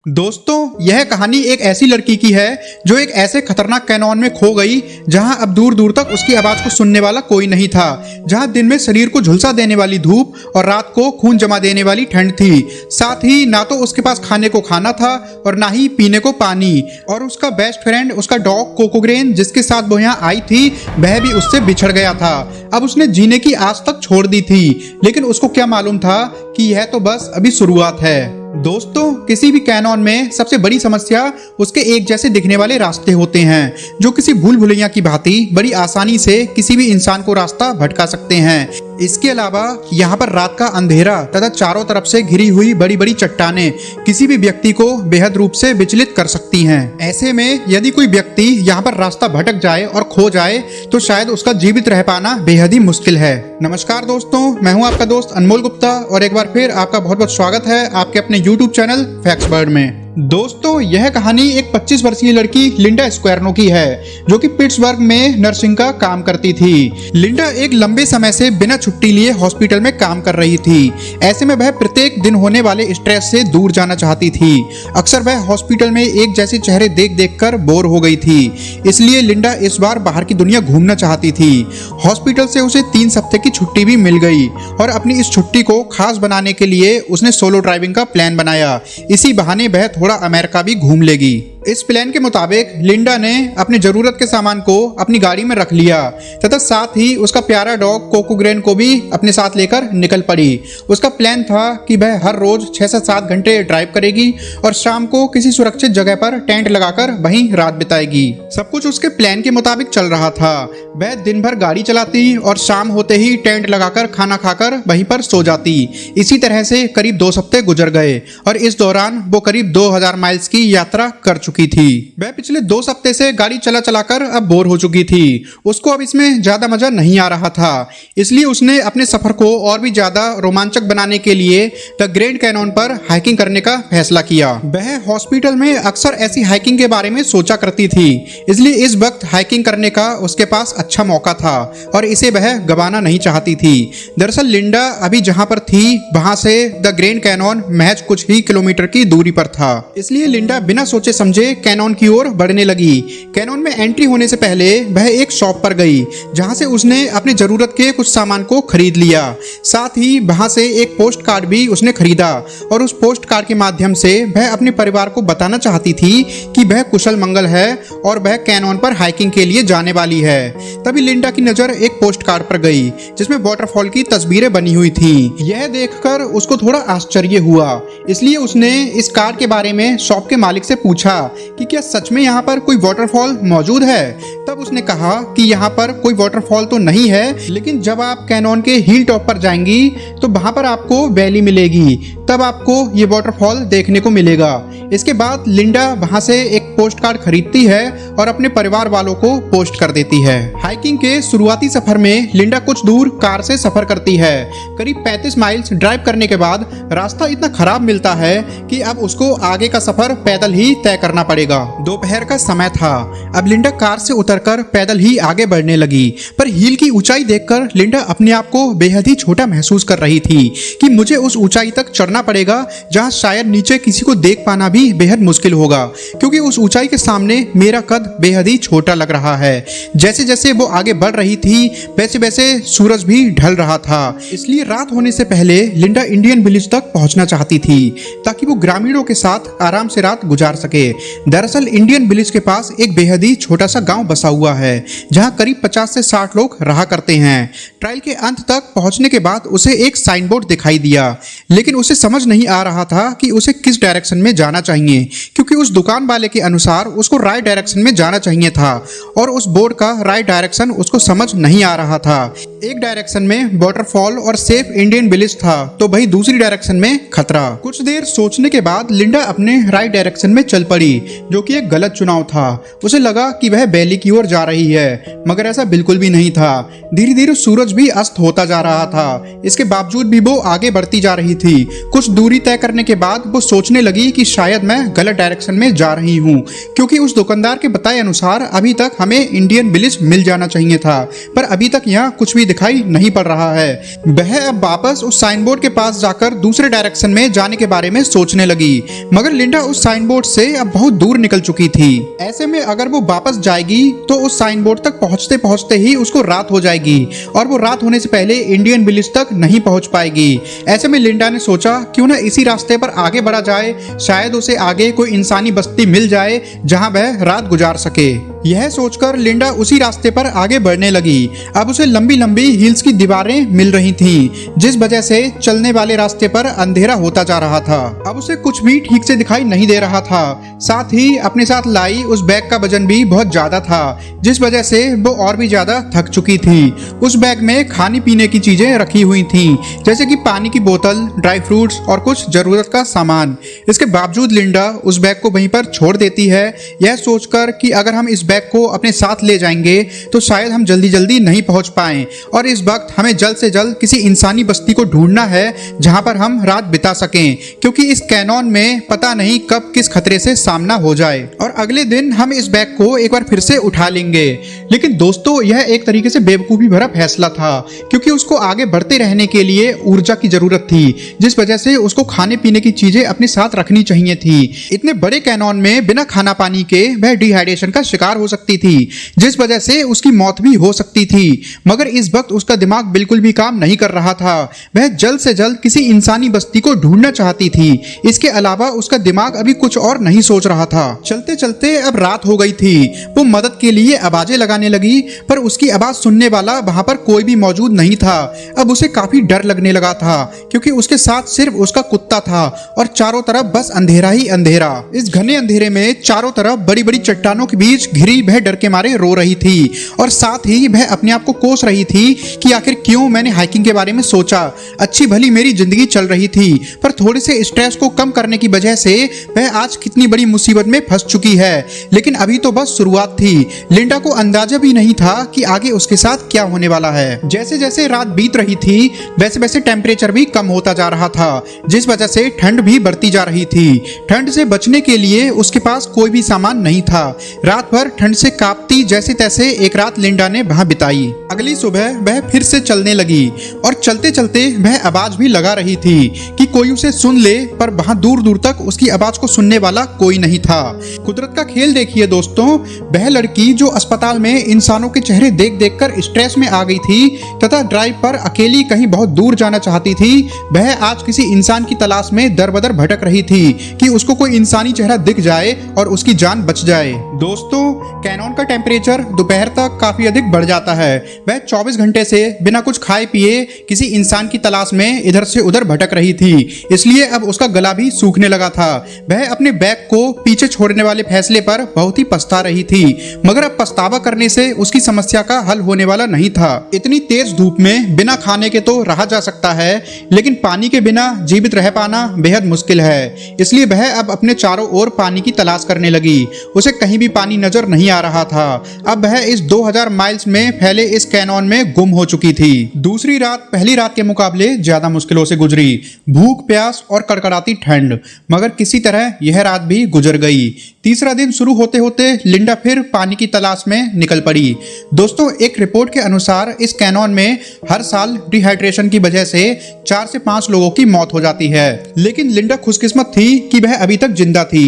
दोस्तों, यह कहानी एक ऐसी लड़की की है जो एक ऐसे खतरनाक कैनॉन में खो गई जहां अब दूर दूर तक उसकी आवाज को सुनने वाला कोई नहीं था। जहां दिन में शरीर को झुलसा देने वाली धूप और रात को खून जमा देने वाली ठंड थी। साथ ही ना तो उसके पास खाने को खाना था और ना ही पीने को पानी। और उसका बेस्ट फ्रेंड, उसका डॉग कोकोग्रेन, जिसके साथ वो यहाँ आई थी, वह भी उससे बिछड़ गया था। अब उसने जीने की आस तक छोड़ दी थी, लेकिन उसको क्या मालूम था कि यह तो बस अभी शुरुआत है। दोस्तों, किसी भी कैनॉन में सबसे बड़ी समस्या उसके एक जैसे दिखने वाले रास्ते होते हैं, जो किसी भूल भुलैया की भांति बड़ी आसानी से किसी भी इंसान को रास्ता भटका सकते हैं। इसके अलावा यहाँ पर रात का अंधेरा तथा चारों तरफ से घिरी हुई बड़ी बड़ी चट्टानें किसी भी व्यक्ति को बेहद रूप से विचलित कर सकती हैं। ऐसे में यदि कोई व्यक्ति यहाँ पर रास्ता भटक जाए और खो जाए तो शायद उसका जीवित रह पाना बेहद ही मुश्किल है। नमस्कार दोस्तों, मैं हूँ आपका दोस्त अनमोल गुप्ता और एक बार फिर आपका बहुत बहुत स्वागत है आपके अपने YouTube चैनल फैक्ट्स वर्ल्ड में। दोस्तों, यह कहानी एक 25 वर्षीय लड़की लिंडा स्क्वेरनो की है, जो कि पिट्सबर्ग में नर्सिंग का काम करती थी। लिंडा एक लंबे समय से बिना छुट्टी लिए हॉस्पिटल में काम कर रही थी। ऐसे में वह प्रत्येक दिन होने वाले स्ट्रेस से दूर जाना चाहती थी। अक्सर वह हॉस्पिटल में एक जैसे चेहरे देख देख कर बोर हो गई थी। इसलिए लिंडा इस बार बाहर की दुनिया घूमना चाहती थी। हॉस्पिटल से उसे 3 हफ्ते की छुट्टी भी मिल गई और अपनी इस छुट्टी को खास बनाने के लिए उसने सोलो ड्राइविंग का प्लान बनाया। इसी बहाने वह थोड़ा अमेरिका भी घूम लेगी। इस प्लान के मुताबिक लिंडा ने अपनी जरूरत के सामान को अपनी गाड़ी में रख लिया तथा साथ ही उसका प्यारा डॉग कोकोग्रेन को भी अपने साथ लेकर निकल पड़ी। उसका प्लान था कि वह हर रोज 6 से 7 घंटे ड्राइव करेगी और शाम को किसी सुरक्षित जगह पर टेंट लगाकर वहीं रात बिताएगी। सब कुछ उसके प्लान के मुताबिक चल रहा था। वह दिन भर गाड़ी चलाती और शाम होते ही टेंट लगाकर खाना खाकर वहीं पर सो जाती। इसी तरह से करीब 2 हफ्ते गुजर गए और इस दौरान वो करीब 2000 माइल्स की यात्रा कर चुकी थी। वह पिछले 2 हफ्ते से गाड़ी चला चलाकर अब बोर हो चुकी थी। उसको अब इसमें ज्यादा मजा नहीं आ रहा था। इसलिए उसने अपने सफर को और भी ज्यादा रोमांचक बनाने के लिए द ग्रैंड कैनॉन पर हाइकिंग करने का फैसला किया। वह हॉस्पिटल में अक्सर ऐसी हाइकिंग के बारे में सोचा करती थी, इसलिए इस वक्त हाइकिंग करने का उसके पास अच्छा मौका था और इसे वह गंवाना नहीं चाहती थी। दरअसल लिंडा अभी जहां पर थी वहां से द ग्रैंड कैनॉन महज कुछ ही किलोमीटर की दूरी पर था। इसलिए लिंडा बिना सोचे समझे कैनॉन की ओर बढ़ने लगी। कैनॉन में एंट्री होने से पहले वह एक शॉप पर गई, जहां से उसने अपनी जरूरत के कुछ सामान को खरीद लिया। साथ ही वहां से एक पोस्ट कार्ड भी उसने खरीदा और उस पोस्ट कार्ड के माध्यम से वह अपने परिवार को बताना चाहती थी कि वह कुशल मंगल है और वह कैनॉन पर हाइकिंग के लिए जाने वाली है। तभी लिंडा की नजर एक पोस्ट कार्ड पर गई जिसमें वाटरफॉल की तस्वीरें बनी हुई थी। यह देखकर उसको थोड़ा आश्चर्य हुआ, इसलिए उसने इस कार्ड के बारे में शॉप के मालिक से पूछा कि क्या सच में यहाँ पर कोई वाटरफॉल मौजूद है। तब उसने कहा कि यहाँ पर कोई वाटरफॉल तो नहीं है, लेकिन जब आप कैनॉन के हिल टॉप पर जाएंगी तो वहां पर आपको वैली मिलेगी, तब आपको ये वाटरफॉल देखने को मिलेगा। इसके बाद लिंडा वहां से एक पोस्ट कार्ड खरीदती है और अपने परिवार वालों को पोस्ट कर देती है। हाइकिंग के शुरुआती सफर में लिंडा कुछ दूर कार से सफर करती है। करीब 35 माइल्स ड्राइव करने के बाद रास्ता इतना खराब मिलता है कि अब उसको आगे का सफर पैदल ही तय करना पड़ेगा। दोपहर का समय था। अब लिंडा कार से उतरकर पैदल ही आगे बढ़ने लगी, पर हिल की ऊंचाई देखकर लिंडा अपने आप को बेहद ही छोटा महसूस कर रही थी कि मुझे उस ऊंचाई तक चढ़ना पड़ेगा जहां शायद नीचे किसी को देख पाना भी बेहद मुश्किल होगा, क्योंकि उस ऊंचाई के सामने मेरा कद बेहद ही छोटा लग रहा है। जैसे जैसे वो आगे बढ़ रही थी वैसे वैसे सूरज भी ढल रहा था। इसलिए रात होने से पहले लिंडा इंडियन विलेज तक पहुंचना चाहती थी ताकि वो ग्रामीणों के साथ आराम से रात गुजार सके। दरअसल इंडियन विलेज के पास एक बेहद ही छोटा सा गांव बसा हुआ है जहां करीब 50 से 60 लोग रहा करते हैं। ट्रायल के अंत तक पहुंचने के बाद उसे एक साइन बोर्ड दिखाई दिया, लेकिन उसे समझ नहीं आ रहा था कि उसे किस डायरेक्शन में जाना चाहिए, क्योंकि उस दुकान वाले के अनुसार उसको राइट डायरेक्शन में जाना चाहिए था और उस बोर्ड का राइट डायरेक्शन उसको समझ नहीं आ रहा था। एक डायरेक्शन में वाटरफॉल और सेफ इंडियन विलेज था तो वही दूसरी डायरेक्शन में खतरा। कुछ देर सोचने के बाद लिंडा अपने राइट डायरेक्शन में चल पड़ी, जो कि एक गलत चुनाव था। उसे लगा कि वह वैली की ओर जा रही है, मगर ऐसा बिल्कुल भी नहीं था। धीरे धीरे सूरज भी अस्त होता जा रहा था। इसके बावजूद भी वो आगे बढ़ती जा रही थी। कुछ दूरी तय करने के बाद वो सोचने लगी कि शायद मैं गलत डायरेक्शन में जा रही हूँ, क्योंकि उस दुकानदार के बताए अनुसार अभी तक हमें इंडियन विलेज मिल जाना चाहिए था, पर अभी तक यहाँ कुछ भी दिखाई नहीं पड़ रहा है। वह अब वापस उस साइन बोर्ड के पास जाकर दूसरे डायरेक्शन में जाने के बारे में सोचने लगी, मगर लिंडा उस साइन बोर्ड से अब बहुत दूर निकल चुकी थी। ऐसे में अगर वो वापस जाएगी तो उस साइन बोर्ड तक पहुंचते पहुंचते ही उसको रात हो जाएगी और वो रात होने से पहले इंडियन विलेज तक नहीं पहुंच पाएगी। ऐसे में लिंडा ने सोचा क्यों ना इसी रास्ते पर आगे बढ़ा जाए, शायद उसे आगे कोई इंसानी बस्ती मिल जाए जहां वह रात गुजार सके। यह सोचकर लिंडा उसी रास्ते पर आगे बढ़ने लगी। अब उसे लंबी लंबी हिल्स की दीवारें मिल रही थीं, जिस वजह से चलने वाले रास्ते पर अंधेरा होता जा रहा था। अब उसे कुछ भी ठीक से दिखाई नहीं दे रहा था। साथ ही अपने साथ लाई उस बैग का वजन भी बहुत ज्यादा था, जिस वजह से वो और भी ज्यादा थक चुकी थी। उस बैग में खाने पीने की चीजें रखी हुई थीं, जैसे कि पानी की बोतल, ड्राई फ्रूट्स और कुछ जरूरत का सामान। इसके बावजूद लिंडा उस बैग को वहीं पर छोड़ देती है, यह सोचकर कि अगर हम इस बैग को अपने साथ ले जाएंगे तो शायद हम जल्दी जल्दी नहीं पहुंच पाएं, और इस वक्त हमें जल्द से जल्द किसी इंसानी बस्ती को ढूंढना है जहां पर हम रात बिता सकें, क्योंकि इस कैनॉन में पता नहीं कब किस खतरे से सामना हो जाए और अगले दिन हम इस बैग को एक बार फिर से उठा लेंगे। लेकिन दोस्तों, यह एक तरीके से बेवकूफी भरा फैसला था, क्योंकि उसको आगे बढ़ते रहने के लिए ऊर्जा की जरूरत थी, जिस वजह से उसको खाने पीने की चीजें अपने साथ रखनी चाहिए थी। इतने बड़े कैनॉन में बिना खाना पानी के वह डिहाइड्रेशन का शिकार हो सकती थी, जिस वजह से उसकी मौत भी हो सकती थी। मगर इस वक्त उसका दिमाग बिल्कुल भी काम नहीं कर रहा था। वह जल्द से जल्द किसी इंसानी बस्ती को ढूंढना चाहती थी। इसके अलावा उसका दिमाग अभी कुछ और नहीं सोच रहा था। चलते चलते अब रात हो गई थी। वो मदद के लिए आवाजें लगाने लगी, पर उसकी आवाज सुनने वाला वहां पर कोई भी मौजूद नहीं था। अब उसे काफी डर लगने लगा था, क्योंकि उसके साथ सिर्फ उसका कुत्ता था और चारों तरफ बस अंधेरा ही अंधेरा। इस घने अंधेरे में चारों तरफ बड़ी बड़ी चट्टानों के बीच घिरी वह डर के मारे रो रही थी, और साथ ही वह अपने आप को कोस रही थी कि आखिर क्यों मैंने हाइकिंग के बारे में सोचा। अच्छी भली मेरी जिंदगी चल रही थी, पर थोड़े से स्ट्रेस को कम करने की वजह से वह आज कितनी बड़ी मुसीबत में फंस चुकी है। लेकिन अभी तो बस शुरुआत थी। लिंडा को अंदाजा भी नहीं था कि आगे उसके साथ क्या होने वाला है। जैसे जैसे रात बीत रही थी, वैसे वैसे टेम्परेचर भी कम होता जा रहा था, जिस वजह से ठंड भी बढ़ती जा रही थी। ठंड से बचने के लिए उसके पास कोई भी सामान नहीं था। रात भर ठंड से कांपती जैसे तैसे एक रात लिंडा ने वहां बिताई। अगली सुबह वह फिर से चलने लगी, और चलते चलते वह आवाज भी लगा रही थी कि कोई उसे सुन ले, पर वहां दूर दूर तक उसकी आवाज को सुनने वाला कोई नहीं था। कुदरत का खेल देखिए दोस्तों, वह लड़की जो अस्पताल में इंसानों के चेहरे देख देख कर स्ट्रेस में आ गई थी तथा ड्राइव पर अकेली कहीं बहुत दूर जाना चाहती थी, वह आज किसी इंसान की तलाश में दर बदर भटक रही थी कि उसको कोई इंसानी चेहरा दिख जाए और उसकी जान बच जाए। दोस्तों, कैनॉन का टेम्परेचर दोपहर तक काफी अधिक बढ़ जाता है। वह 24 घंटे से बिना कुछ खाए पिए किसी इंसान की तलाश में इधर से उधर भटक रही थी, इसलिए अब उसका गला भी सूखने लगा था। वह अपने बैग को पीछे छोड़ने वाले फैसले पर बहुत ही पछता रही थी, मगर अब पछतावा करने से उसकी समस्या का हल होने वाला नहीं था। इतनी तेज धूप में बिना खाने के तो रहा जा सकता है, लेकिन पानी के बिना जीवित रह पाना बेहद मुश्किल है। इसलिए वह अब अपने चारों ओर पानी की तलाश करने लगी। उसे कहीं भी पानी नजर नहीं आ रहा था। अब वह इस 2000 माइल्स में फैले इस कैनॉन में गुम हो चुकी थी। दूसरी रात पहली रात के मुकाबले ज्यादा मुश्किलों से गुजरी। भूख, प्यास और कड़कड़ाती ठंड, मगर किसी तरह यह रात भी गुजर गई। तीसरा दिन शुरू होते होते लिंडा फिर पानी की तलाश में निकल पड़ी। दोस्तों, एक रिपोर्ट के अनुसार इस कैनॉन में हर साल डिहाइड्रेशन की वजह से 4 से 5 लोगों की मौत हो जाती है, लेकिन लिंडा खुशकिस्मत थी कि वह अभी तक जिंदा थी।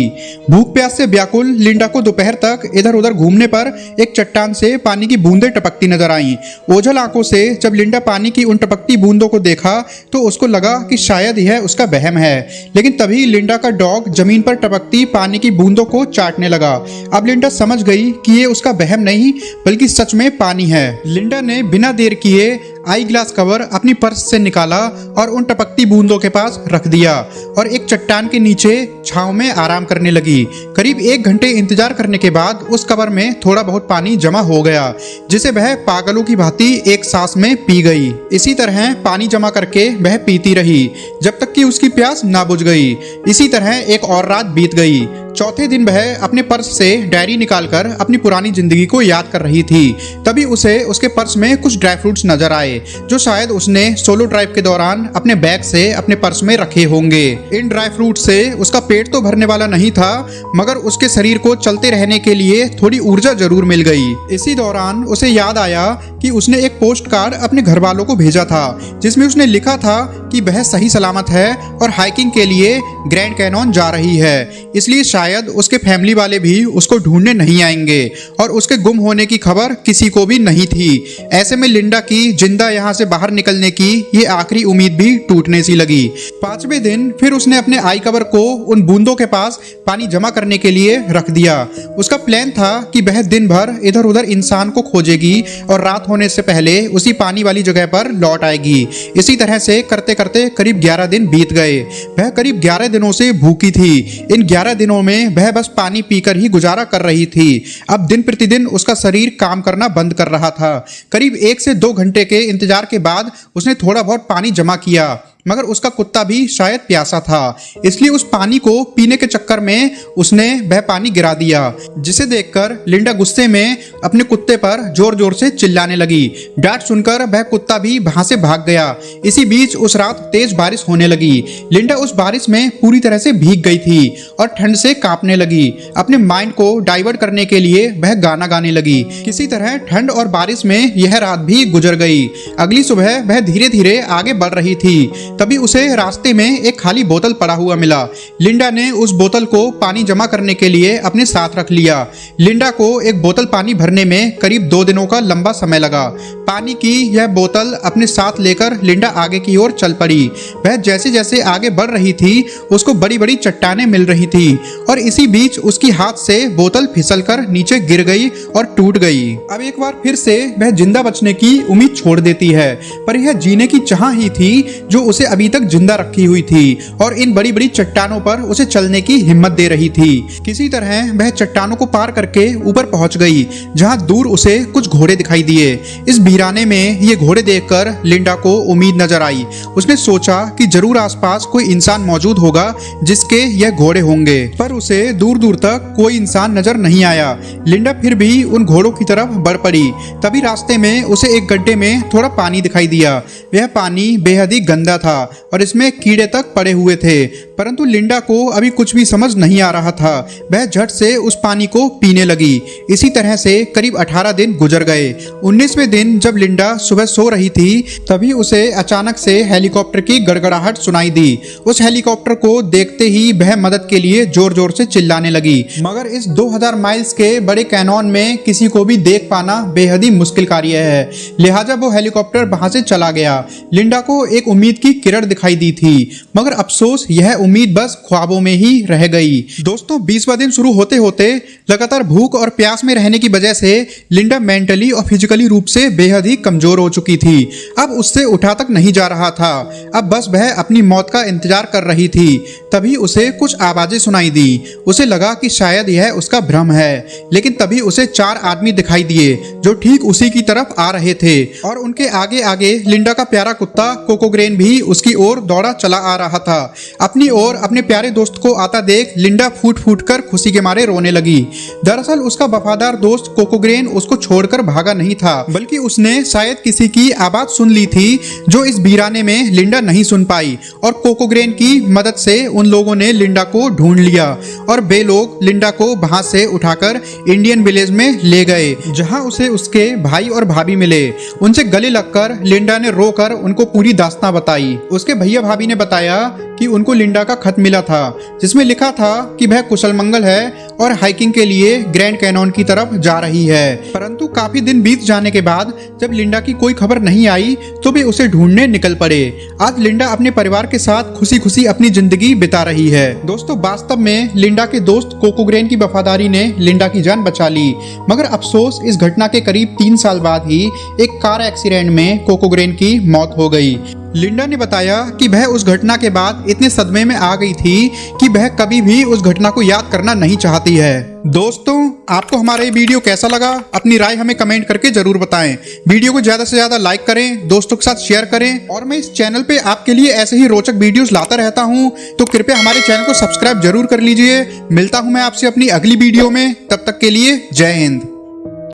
भूख प्यास से व्याकुल लिंडा को दोपहर तक इधर उधर घूमने पर एक चट्टान से पानी की बूंदें टपकती नजर आईं। ओझल आंखों से जब लिंडा पानी की उन टपकती बूंदों को देखा तो उसको लगा कि शायद यह उसका वहम है, लेकिन तभी लिंडा का डॉग जमीन पर टपकती पानी की बूंदों को चाटने लगा। अब लिंडा समझ गई कि ये उसका वहम नहीं बल्कि सच में पानी है। लिंडा ने बिना देर किए आई ग्लास कवर अपनी पर्स से निकाला और उन टपकती बूंदों के पास रख दिया और एक चट्टान के नीचे छांव में आराम करने लगी। करीब 1 घंटे इंतजार करने के बाद उस कवर में थोड़ा बहुत पानी जमा हो गया, जिसे वह पागलों की भांति एक सांस में पी गई। इसी तरह पानी जमा करके वह पीती रही जब तक कि उसकी प्यास ना बुझ गई। इसी तरह एक और रात बीत गई। चौथे दिन वह अपने पर्स से डायरी निकालकर अपनी पुरानी जिंदगी को याद कर रही थी। तभी उसे उसके पर्स में कुछ ड्राई फ्रूट्स नजर आए जो शायद उसने सोलो ड्राइव के दौरान अपने बैग से अपने पर्स में रखे होंगे। इन ड्राई फ्रूट से उसका पेट तो भरने वाला नहीं था, मगर उसके शरीर को चलते रहने के लिए थोड़ी ऊर्जा जरूर मिल गई। इसी दौरान उसे याद आया कि उसने एक पोस्ट कार्ड अपने घर वालों को भेजा था जिसमें उसने लिखा था कि वह सही सलामत है और हाइकिंग के लिए ग्रैंड कैनॉन जा रही है, इसलिए शायद उसके फैमिली वाले भी उसको ढूंढने नहीं आएंगे और उसके गुम होने की खबर किसी को भी नहीं थी। ऐसे में लिंडा की जिंदा यहाँ से बाहर निकलने की ये आखिरी उम्मीद भी टूटने सी लगी। 5वें दिन फिर उसने अपने आई कवर को उन बूंदों के पास पानी जमा करने के लिए रख दिया। उसका प्लान था कि वह दिन भर इधर उधर इंसान को खोजेगी और रात होने से पहले उसी पानी वाली जगह पर लौट आएगी। इसी तरह से करते करते करीब 11 दिन बीत गए। वह करीब 11 दिनों से भूखी थी। इन 11 दिनों में वह बस पानी पीकर ही गुजारा कर रही थी। अब दिन प्रतिदिन उसका शरीर काम करना बंद कर रहा था। करीब 1 से 2 घंटे के इंतजार के बाद उसने थोड़ा बहुत पानी जमा किया, मगर उसका कुत्ता भी शायद प्यासा था, इसलिए उस पानी को पीने के चक्कर में उसने वह पानी गिरा दिया, जिसे देखकर लिंडा गुस्से में अपने कुत्ते पर जोर जोर से चिल्लाने लगी। डांट सुनकर वह कुत्ता भी वहां से भाग गया। इसी बीच उस रात तेज बारिश होने लगी। लिंडा उस बारिश में पूरी तरह से भीग गई थी और ठंड से कांपने लगी। अपने माइंड को डाइवर्ट करने के लिए वह गाना गाने लगी। किसी तरह ठंड और बारिश में यह रात भी गुजर गई। अगली सुबह वह धीरे धीरे आगे बढ़ रही थी। तभी उसे रास्ते में एक खाली बोतल पड़ा हुआ मिला। लिंडा ने उस बोतल को पानी जमा करने के लिए अपने साथ रख लिया। लिंडा को एक बोतल पानी भरने में करीब 2 दिनों का लंबा समय लगा। पानी की यह बोतल अपने साथ लेकर लिंडा आगे की ओर चल पड़ी। वह जैसे जैसे आगे बढ़ रही थी उसको बड़ी बड़ी चट्टानें मिल रही थी और इसी बीच उसकी हाथ से बोतल फिसलकर नीचे गिर गई और टूट गई। अब एक बार फिर से वह जिंदा बचने की उम्मीद छोड़ देती है, पर यह जीने की चाह ही थी जो उसे अभी तक जिंदा रखी हुई थी और इन बड़ी बड़ी चट्टानों पर उसे चलने की हिम्मत दे रही थी। किसी तरह वह चट्टानों को पार करके ऊपर पहुंच गई, जहां दूर उसे कुछ घोड़े दिखाई दिए। इस वीराने में ये घोड़े देखकर लिंडा को उम्मीद नजर आई। उसने सोचा कि जरूर आसपास कोई इंसान मौजूद होगा जिसके यह घोड़े होंगे, पर उसे दूर दूर तक कोई इंसान नजर नहीं आया। लिंडा फिर भी उन घोड़ों की तरफ बढ़ पड़ी। तभी रास्ते में उसे एक गड्ढे में थोड़ा पानी दिखाई दिया। वह पानी बेहद ही गंदा था और इसमें कीड़े तक पड़े हुए थे, परंतु लिंडा को अभी कुछ भी समझ नहीं आ रहा था। वह झट से उस पानी को पीने लगी। इसी तरह से करीब 18 दिन गुजर गए। 19वें दिन जब लिंडा सुबह सो रही थी, तभी उसे अचानक से हेलीकॉप्टर की गड़गड़ाहट सुनाई दी। उस हेलीकॉप्टर को देखते ही वह मदद के लिए जोर जोर से चिल्लाने लगी, मगर इस 2000 माइल्स के बड़े कैनॉन में किसी को भी देख पाना बेहद ही मुश्किल कार्य है। लिहाजा वो हेलीकॉप्टर वहां से चला गया। लिंडा को एक उम्मीद की किरण दिखाई दी थी, मगर अफसोस यह उम्मीद बस ख्वाबों में ही रह गई। दोस्तों, 20वां दिन शुरू होते होते लगातार भूख और प्यास में रहने की वजह से लिंडा मेंटली और फिजिकली रूप से बेहद ही कमजोर हो चुकी थी। अब उससे उठा तक नहीं जा रहा था। अब बस वह अपनी मौत का इंतजार कर रही थी। तभी उसे कुछ आवाजें सुनाई दी। उसे लगा कि शायद यह उसका भ्रम है, लेकिन तभी उसे 4 आदमी दिखाई दिए जो ठीक उसी की तरफ आ रहे थे और उनके आगे आगे लिंडा का प्यारा कुत्ता कोकोग्रेन भी उसकी ओर दौड़ा चला आ रहा था। अपनी ओर अपने प्यारे दोस्त को आता देख लिंडा फूट फूट कर खुशी के मारे रोने लगी। दरअसल उसका वफादार दोस्त कोकोग्रेन उसको छोड़कर भागा नहीं था, बल्कि उसने शायद किसी की आवाज सुन ली थी जो इस वीराने में लिंडा नहीं सुन पाई, और कोकोग्रेन की मदद से उन लोगों ने लिंडा को ढूंढ लिया और वे लोग लिंडा को वहां से उठाकर इंडियन विलेज में ले गए, जहां उसे उसके भाई और भाभी मिले। उनसे गले लगकर लिंडा ने रोकर उनको पूरी दास्तां बताई। उसके भैया भाभी ने बताया कि उनको लिंडा का खत मिला था जिसमें लिखा था कि वह कुशल मंगल है और हाइकिंग के लिए ग्रैंड कैनॉन की तरफ जा रही है। परंतु काफी दिन बीत जाने के बाद जब लिंडा की कोई खबर नहीं आई तो वे उसे ढूंढने निकल पड़े। आज लिंडा अपने परिवार के साथ खुशी खुशी अपनी जिंदगी बिता रही है। दोस्तों, वास्तव में लिंडा के दोस्त कोकोग्रेन की वफादारी ने लिंडा की जान बचा ली, मगर अफसोस इस घटना के करीब 3 साल बाद ही एक कार एक्सीडेंट में कोकोग्रेन की मौत हो गई। लिंडा ने बताया कि वह उस घटना के बाद इतने सदमे में आ गई थी कि वह कभी भी उस घटना को याद करना नहीं चाहती है। दोस्तों, आपको हमारा ये वीडियो कैसा लगा, अपनी राय हमें कमेंट करके जरूर बताएं। वीडियो को ज्यादा से ज्यादा लाइक करें, दोस्तों के साथ शेयर करें और मैं इस चैनल पे आपके लिए ऐसे ही रोचक वीडियोस लाता रहता हूं, तो कृपया हमारे चैनल को सब्सक्राइब जरूर कर लीजिए। मिलता हूं मैं आपसे अपनी अगली वीडियो में, तब तक के लिए जय हिंद।